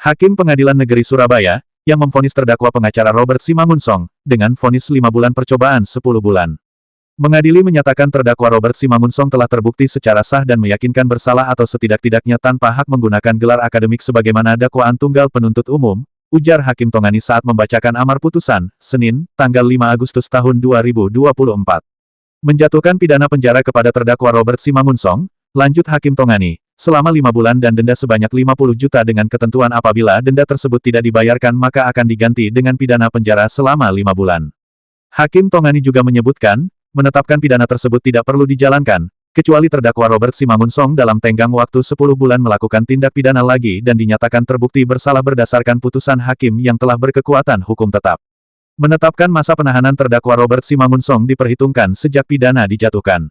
Hakim Pengadilan Negeri Surabaya, yang memvonis terdakwa pengacara Robert Simangunsong, dengan vonis 5 bulan percobaan 10 bulan. Mengadili menyatakan terdakwa Robert Simangunsong telah terbukti secara sah dan meyakinkan bersalah atau setidak-tidaknya tanpa hak menggunakan gelar akademik sebagaimana dakwaan tunggal penuntut umum, ujar Hakim Tongani saat membacakan amar putusan, Senin, tanggal 5 Agustus tahun 2024. Menjatuhkan pidana penjara kepada terdakwa Robert Simangunsong, lanjut Hakim Tongani, selama 5 bulan dan denda sebanyak 50 juta dengan ketentuan apabila denda tersebut tidak dibayarkan maka akan diganti dengan pidana penjara selama 5 bulan. Hakim Tongani juga menyebutkan, menetapkan pidana tersebut tidak perlu dijalankan, kecuali terdakwa Robert Simangunsong dalam tenggang waktu 10 bulan melakukan tindak pidana lagi dan dinyatakan terbukti bersalah berdasarkan putusan hakim yang telah berkekuatan hukum tetap. Menetapkan masa penahanan terdakwa Robert Simangunsong diperhitungkan sejak pidana dijatuhkan.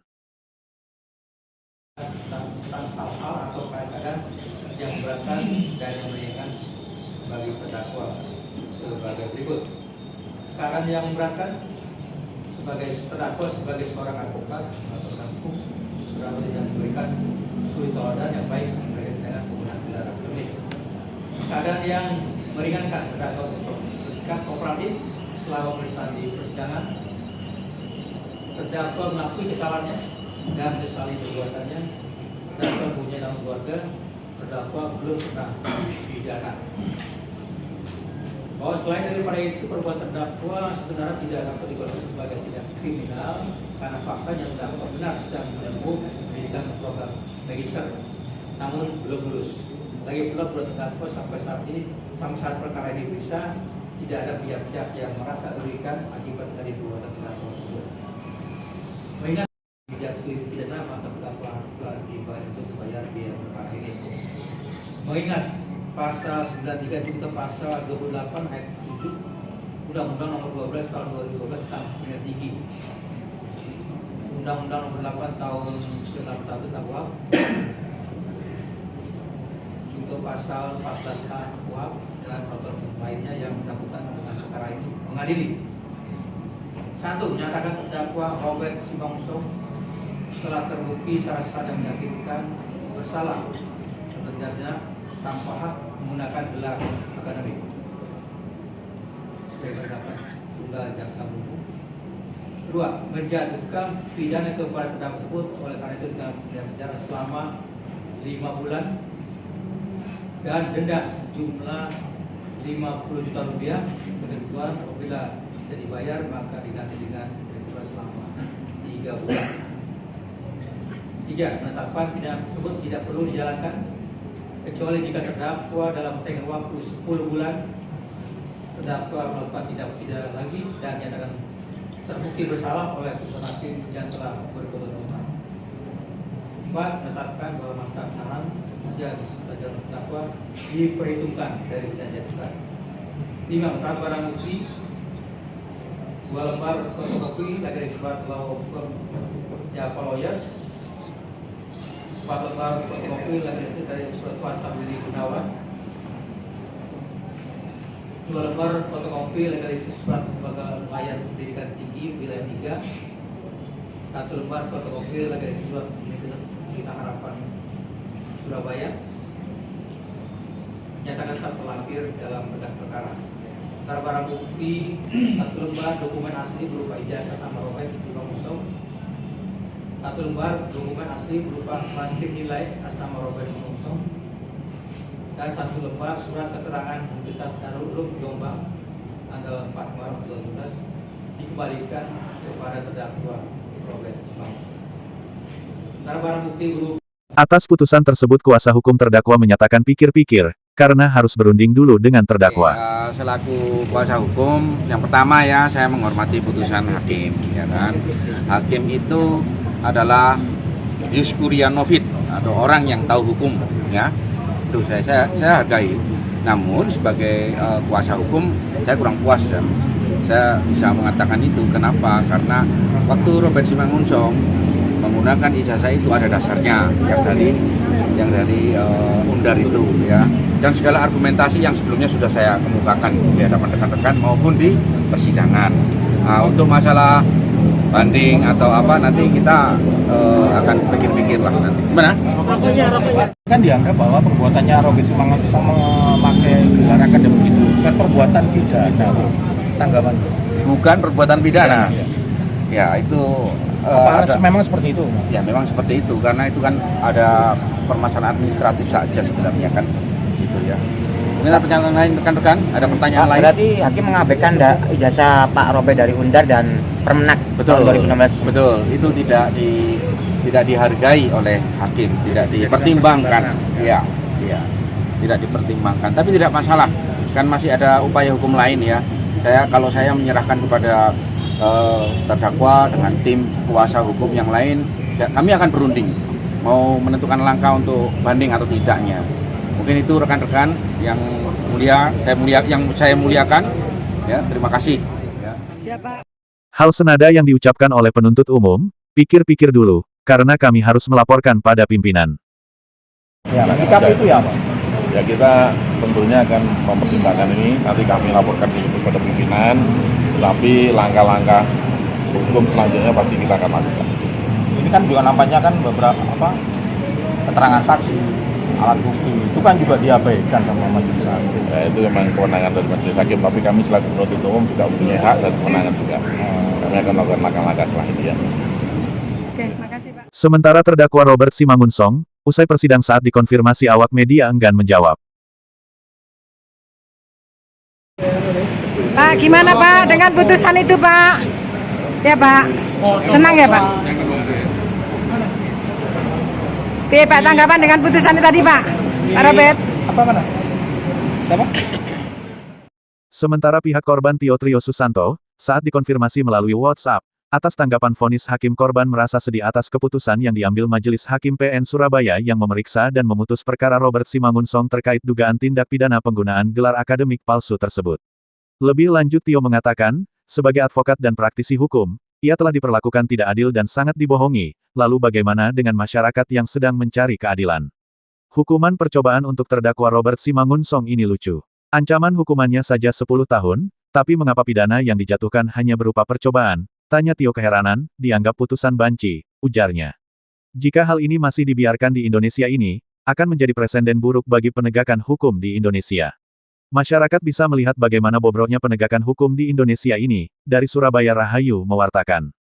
Tanpa hal atau keadaan yang memberatkan dan yang meringankan bagi terdakwa sebagai berikut. Keadaan yang memberatkan sebagai terdakwa sebagai seorang advokat atau hukum berapa tidak memberikan suri tauladan yang baik berkaitan dengan penggunaan gelar akademik. Keadaan yang meringankan terdakwa bersikap kooperatif selama pemeriksaan di persidangan. Terdakwa mengakui kesalahannya dan menyesali perbuatannya. Terdakwa mempunyai dalam keluarga. Terdakwa belum pernah dipidana. Bahwa selain daripada itu perbuatan terdakwa sebenarnya tidak dapat digolongkan sebagai tindak kriminal karena faktanya terdakwa benar sedang menempuh pendidikan program magister, namun belum lulus. Lagi pula terdakwa sampai saat perkara ini diperiksa tidak ada pihak-pihak yang merasa dirugikan akibat dari perbuatan terdakwa tersebut. Mengingat dijatuhi pidana maka terdakwa telah dibayar untuk membayar biaya perkara ini. Mengingat Pasal 93 junto pasal 28 ayat 7 Undang-Undang Nomor 12 Tahun 2012 tentang Pengadilan Tinggi, Undang-Undang Nomor 8 Tahun 1991 tentang KUHP, junto pasal 14A KUHP dan peraturan lainnya yang melakukan dengan perkara ini mengadili. 1. Menyatakan terdakwa Robert Simangunsong telah terbukti secara sah dan meyakinkan bersalah sebenarnya tanpa hak menggunakan gelar akademik sebagai pendapat tunggal jaksa penuntut. 2. Menjatuhkan pidana kepada terdakwa tersebut oleh karena itu dengan penjara selama 5 bulan dan denda sejumlah 50 juta rupiah. Ketentuan apabila tidak dibayar maka diganti dengan denda selama 3 bulan. 3. Penetapan pidana tersebut tidak perlu dijalankan kecuali jika terdakwa dalam tenggang waktu 10 bulan terdakwa melakukan tindak pidana lagi dan dinyatakan terbukti bersalah oleh putusan hakim yang telah berkeputusan. 4. Menetapkan bahwa masa penahanan dan terdakwa diperhitungkan dari pidana jatuhkan. 5. Menetapkan barang bukti 2 lembar fotokopi dari surat law firm Java Lawyers, 4 lembar fotokopi dari surat kuasa milik Gunawan, 2 lembar fotokopi dari surat lembaga layar pendidikan tinggi wilayah 3, 1 lembar fotokopi dari surat Universitas Kita Harapan Surabaya, nyatakan tak terlampir dalam berkas perkara. Antara barang bukti 1 lembar dokumen asli berupa ijazah amar Robert Simangunsong, 1 lembar dokumen asli berupa transkrip nilai atas nama Robert Simangunsong, dan 1 lembar surat keterangan Universitas Darul Ulum Jombang tanggal 4 Maret 2012 dikembalikan kepada terdakwa Robert Simangunsong. Antara barang bukti berupa. Atas putusan tersebut kuasa hukum terdakwa menyatakan pikir-pikir, karena harus berunding dulu dengan terdakwa. Selaku kuasa hukum, yang pertama ya saya menghormati putusan hakim, ya kan. Hakim itu adalah Yuskurianovit atau orang yang tahu hukum, ya. Itu saya hargai. Namun sebagai kuasa hukum saya kurang puas ya. Saya bisa mengatakan itu kenapa? Karena waktu Robert Simangunsong menggunakan ijazah itu ada dasarnya yang dari Undar itu ya. Dan segala argumentasi yang sebelumnya sudah saya kemukakan di hadapan rekan-rekan maupun di persidangan. Untuk masalah banding atau apa, nanti kita akan pikir-pikir lah nanti. Gimana? Kan dianggap bahwa perbuatannya Robert Simangunsorg memakai gelar akademik itu bukan perbuatan pidana. Tanggapan? Bukan perbuatan pidana. Ya itu memang seperti itu. Ya memang seperti itu, karena itu kan ada permasalahan administratif saja sebenarnya kan, gitu ya. Ini pertanyaan lain rekan-rekan, ada pertanyaan lain? Berarti hakim mengabaikan ijazah Pak Robert dari Undar dan Permenak Betul, tahun 2016. betul. Itu tidak dihargai oleh hakim, tidak dipertimbangkan. Iya, iya. Tidak dipertimbangkan. Tapi tidak masalah. Kan masih ada upaya hukum lain ya. Kalau saya menyerahkan kepada terdakwa dengan tim kuasa hukum yang lain, kami akan berunding mau menentukan langkah untuk banding atau tidaknya. Mungkin itu rekan-rekan yang saya muliakan. Ya, terima kasih. Ya. Siapa? Hal senada yang diucapkan oleh penuntut umum, pikir-pikir dulu, karena kami harus melaporkan pada pimpinan. Ya, sikap itu ya, Pak. Ya kita tentunya akan mempertimbangkan ini, nanti kami laporkan kepada pimpinan, tapi langkah-langkah hukum selanjutnya pasti kita akan lakukan. Ini kan juga nampaknya kan beberapa keterangan saksi, alat bukti itu kan juga diabaikan sama majelis hakim. Ya, itu memang kewenangan dari majelis hakim, tapi kami selaku penuntut umum juga punya hak dan kewenangan juga. Kami akan melakukan langkah-langkah selanjutnya. Oke, makasih Pak. Sementara terdakwa Robert Simangunsorg, usai persidang saat dikonfirmasi awak media enggan menjawab. Pak, gimana Pak dengan putusan itu Pak? Ya Pak, senang ya Pak? Pak, tanggapan dengan putusan itu tadi Pak? Pak Robert? Apa mana? Siapa? Sementara pihak korban Tio Trio Susanto, saat dikonfirmasi melalui WhatsApp, atas tanggapan vonis hakim, korban merasa sedih atas keputusan yang diambil Majelis Hakim PN Surabaya yang memeriksa dan memutus perkara Robert Simangunsorg terkait dugaan tindak pidana penggunaan gelar akademik palsu tersebut. Lebih lanjut, Tio mengatakan, sebagai advokat dan praktisi hukum, ia telah diperlakukan tidak adil dan sangat dibohongi, lalu bagaimana dengan masyarakat yang sedang mencari keadilan? Hukuman percobaan untuk terdakwa Robert Simangunsorg ini lucu. Ancaman hukumannya saja 10 tahun, tapi mengapa pidana yang dijatuhkan hanya berupa percobaan? Tanya Tio keheranan, dianggap putusan banci, ujarnya. Jika hal ini masih dibiarkan di Indonesia ini, akan menjadi presiden buruk bagi penegakan hukum di Indonesia. Masyarakat bisa melihat bagaimana bobroknya penegakan hukum di Indonesia ini, dari Surabaya Rahayu mewartakan.